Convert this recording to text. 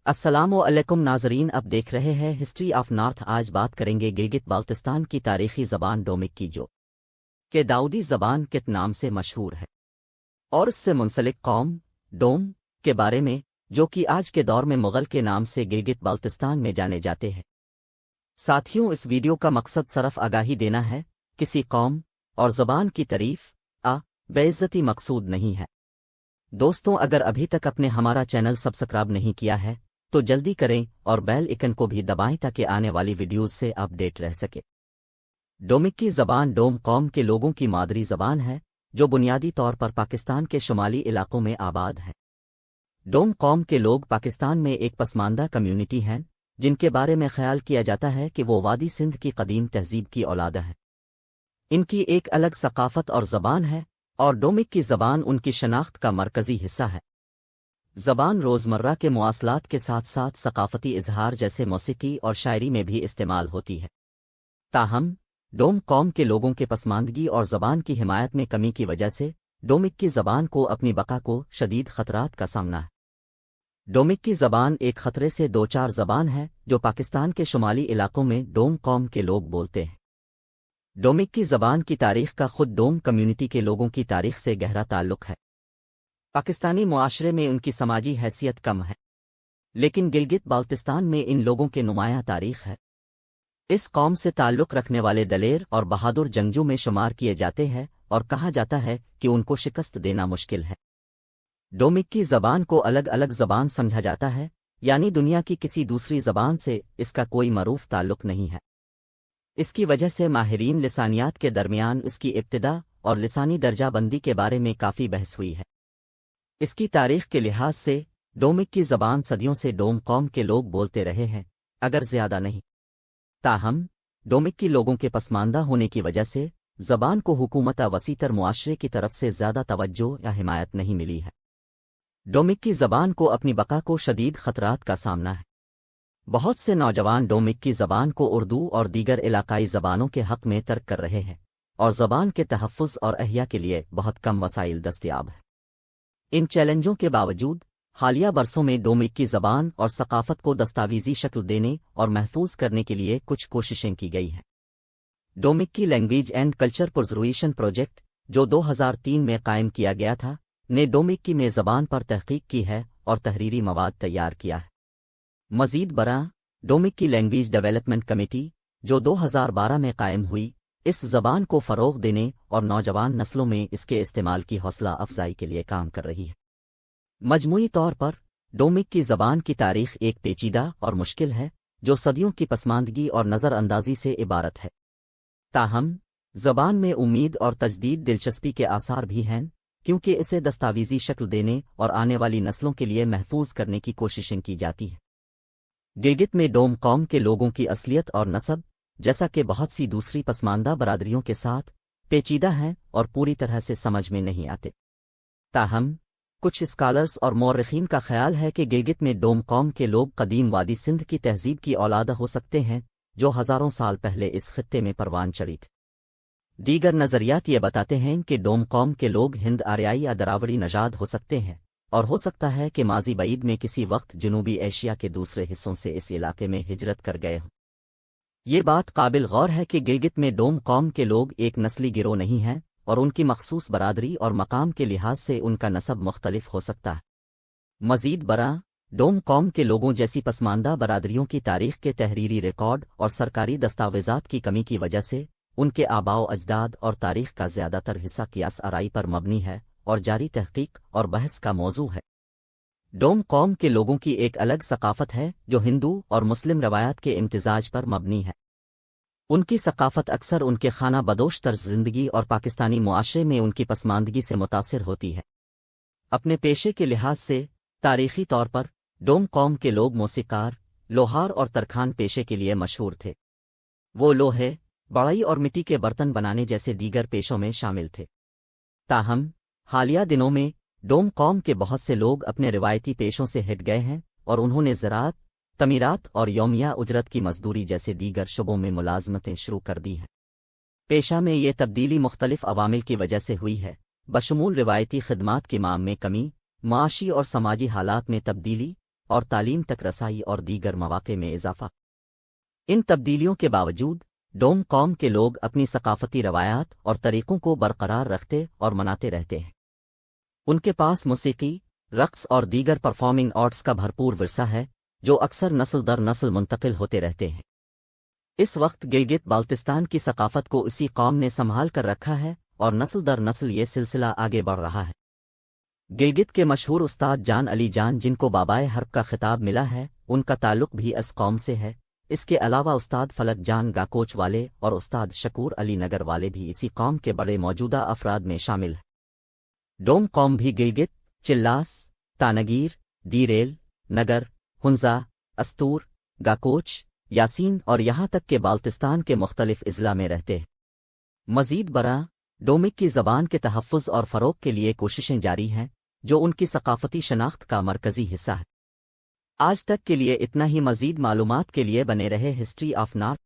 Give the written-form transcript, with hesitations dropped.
السلام علیکم ناظرین، اب دیکھ رہے ہیں ہسٹری آف نارتھ۔ آج بات کریں گے گلگت بلتستان کی تاریخی زبان ڈومک کی، جو کہ داؤدی زبان کت نام سے مشہور ہے، اور اس سے منسلک قوم ڈوم کے بارے میں، جو کہ آج کے دور میں مغل کے نام سے گلگت بلتستان میں جانے جاتے ہیں۔ ساتھیوں، اس ویڈیو کا مقصد صرف آگاہی دینا ہے، کسی قوم اور زبان کی تعریف بے عزتی مقصود نہیں ہے۔ دوستوں، اگر ابھی تک اپنے ہمارا چینل سبسکرائب نہیں کیا ہے تو جلدی کریں اور بیل آئکن کو بھی دبائیں تاکہ آنے والی ویڈیوز سے اپ ڈیٹ رہ سکے۔ ڈومک کی زبان ڈوم قوم کے لوگوں کی مادری زبان ہے، جو بنیادی طور پر پاکستان کے شمالی علاقوں میں آباد ہے۔ ڈوم قوم کے لوگ پاکستان میں ایک پسماندہ کمیونٹی ہیں، جن کے بارے میں خیال کیا جاتا ہے کہ وہ وادی سندھ کی قدیم تہذیب کی اولاد ہے۔ ان کی ایک الگ ثقافت اور زبان ہے، اور ڈومک کی زبان ان کی شناخت کا مرکزی حصہ ہے۔ زبان روزمرہ کے مواصلات کے ساتھ ساتھ ثقافتی اظہار جیسے موسیقی اور شاعری میں بھی استعمال ہوتی ہے۔ تاہم، ڈوم قوم کے لوگوں کے پسماندگی اور زبان کی حمایت میں کمی کی وجہ سے ڈومک کی زبان کو اپنی بقا کو شدید خطرات کا سامنا ہے۔ ڈومک کی زبان ایک خطرے سے دوچار زبان ہے جو پاکستان کے شمالی علاقوں میں ڈوم قوم کے لوگ بولتے ہیں۔ ڈومک کی زبان کی تاریخ کا خود ڈوم کمیونٹی کے لوگوں کی تاریخ سے گہرا تعلق ہے۔ پاکستانی معاشرے میں ان کی سماجی حیثیت کم ہے، لیکن گلگت بلتستان میں ان لوگوں کے نمایاں تاریخ ہے۔ اس قوم سے تعلق رکھنے والے دلیر اور بہادر جنگجو میں شمار کیے جاتے ہیں، اور کہا جاتا ہے کہ ان کو شکست دینا مشکل ہے۔ ڈومک کی زبان کو الگ الگ زبان سمجھا جاتا ہے، یعنی دنیا کی کسی دوسری زبان سے اس کا کوئی معروف تعلق نہیں ہے۔ اس کی وجہ سے ماہرین لسانیات کے درمیان اس کی ابتدا اور لسانی درجہ بندی کے بارے میں کافی بحث ہوئی ہے۔ اس کی تاریخ کے لحاظ سے ڈومک کی زبان صدیوں سے ڈوم قوم کے لوگ بولتے رہے ہیں، اگر زیادہ نہیں۔ تاہم، ڈومک کی لوگوں کے پسماندہ ہونے کی وجہ سے زبان کو حکومت وسیع تر معاشرے کی طرف سے زیادہ توجہ یا حمایت نہیں ملی ہے۔ ڈومک کی زبان کو اپنی بقا کو شدید خطرات کا سامنا ہے۔ بہت سے نوجوان ڈومک کی زبان کو اردو اور دیگر علاقائی زبانوں کے حق میں ترک کر رہے ہیں، اور زبان کے تحفظ اور احیاء کے لیے بہت کم وسائل دستیاب ہیں۔ ان چیلنجوں کے باوجود حالیہ برسوں میں ڈومک کی زبان اور ثقافت کو دستاویزی شکل دینے اور محفوظ کرنے کے لیے کچھ کوششیں کی گئی ہیں۔ ڈومک کی language and culture preservation project, جو 2003 میں قائم کیا گیا تھا، نے ڈومک کی میں زبان پر تحقیق کی ہے اور تحریری مواد تیار کیا ہے۔ مزید برآں، ڈومک کی لینگویج ڈیولپمنٹ کمیٹی، جو 2012 میں قائم ہوئی، اس زبان کو فروغ دینے اور نوجوان نسلوں میں اس کے استعمال کی حوصلہ افزائی کے لیے کام کر رہی ہے۔ مجموعی طور پر، ڈومک کی زبان کی تاریخ ایک پیچیدہ اور مشکل ہے، جو صدیوں کی پسماندگی اور نظر اندازی سے عبارت ہے۔ تاہم، زبان میں امید اور تجدید دلچسپی کے آثار بھی ہیں، کیونکہ اسے دستاویزی شکل دینے اور آنے والی نسلوں کے لیے محفوظ کرنے کی کوششیں کی جاتی ہیں۔ گلگت میں ڈوم قوم کے لوگوں کی اصلیت اور نسب، جیسا کہ بہت سی دوسری پسماندہ برادریوں کے ساتھ، پیچیدہ ہیں اور پوری طرح سے سمجھ میں نہیں آتے۔ تاہم، کچھ اسکالرز اور مورخین کا خیال ہے کہ گلگت میں ڈوم قوم کے لوگ قدیم وادی سندھ کی تہذیب کی اولاد ہو سکتے ہیں، جو ہزاروں سال پہلے اس خطے میں پروان چڑھی تھی۔ دیگر نظریات یہ بتاتے ہیں کہ ڈوم قوم کے لوگ ہند آریائی یا دراوڑی نژاد ہو سکتے ہیں، اور ہو سکتا ہے کہ ماضی بعید میں کسی وقت جنوبی ایشیا کے دوسرے حصوں سے اس علاقے میں ہجرت کر گئے ہوں۔ یہ بات قابل غور ہے کہ گلگت میں ڈوم قوم کے لوگ ایک نسلی گروہ نہیں ہیں، اور ان کی مخصوص برادری اور مقام کے لحاظ سے ان کا نسب مختلف ہو سکتا ہے۔ مزید برآں، ڈوم قوم کے لوگوں جیسی پسماندہ برادریوں کی تاریخ کے تحریری ریکارڈ اور سرکاری دستاویزات کی کمی کی وجہ سے ان کے آباء و اجداد اور تاریخ کا زیادہ تر حصہ قیاس آرائی پر مبنی ہے اور جاری تحقیق اور بحث کا موضوع ہے۔ ڈوم قوم کے لوگوں کی ایک الگ ثقافت ہے جو ہندو اور مسلم روایات کے امتزاج پر مبنی ہے۔ ان کی ثقافت اکثر ان کے خانہ بدوش طرز زندگی اور پاکستانی معاشرے میں ان کی پسماندگی سے متاثر ہوتی ہے۔ اپنے پیشے کے لحاظ سے تاریخی طور پر ڈوم قوم کے لوگ موسیقار، لوہار اور ترکھان پیشے کے لیے مشہور تھے۔ وہ لوہے، بڑائی اور مٹی کے برتن بنانے جیسے دیگر پیشوں میں شامل تھے۔ تاہم، حالیہ دنوں میں ڈوم قوم کے بہت سے لوگ اپنے روایتی پیشوں سے ہٹ گئے ہیں، اور انہوں نے زراعت، تعمیرات اور یومیہ اجرت کی مزدوری جیسے دیگر شعبوں میں ملازمتیں شروع کر دی ہیں۔ پیشہ میں یہ تبدیلی مختلف عوامل کی وجہ سے ہوئی ہے، بشمول روایتی خدمات کی مانگ میں کمی، معاشی اور سماجی حالات میں تبدیلی، اور تعلیم تک رسائی اور دیگر مواقع میں اضافہ۔ ان تبدیلیوں کے باوجود ڈوم قوم کے لوگ اپنی ثقافتی روایات اور طریقوں کو برقرار رکھتے اور مناتے رہتے ہیں۔ ان کے پاس موسیقی، رقص اور دیگر پرفارمنگ آرٹس کا بھرپور ورثہ ہے جو اکثر نسل در نسل منتقل ہوتے رہتے ہیں۔ اس وقت گلگت بالتستان کی ثقافت کو اسی قوم نے سنبھال کر رکھا ہے اور نسل در نسل یہ سلسلہ آگے بڑھ رہا ہے۔ گلگت کے مشہور استاد جان علی جان جن کو بابائے حرب کا خطاب ملا ہے، ان کا تعلق بھی اس قوم سے ہے۔ اس کے علاوہ استاد فلک جان گاکوچ والے اور استاد شکور علی نگر والے بھی اسی قوم کے بڑے موجودہ افراد میں شامل ہیں۔ ڈوم قوم بھی گلگت، چلاس، تانگیر، دیریل، نگر، ہنزا، استور، گاکوچ، یاسین اور یہاں تک کہ بالتستان کے مختلف اضلاع میں رہتے ہیں۔ مزید برآں ڈومک کی زبان کے تحفظ اور فروغ کے لیے کوششیں جاری ہیں جو ان کی ثقافتی شناخت کا مرکزی حصہ ہے۔ آج تک کے لیے اتنا ہی۔ مزید معلومات کے لیے بنے رہے ہسٹری آف نارتھ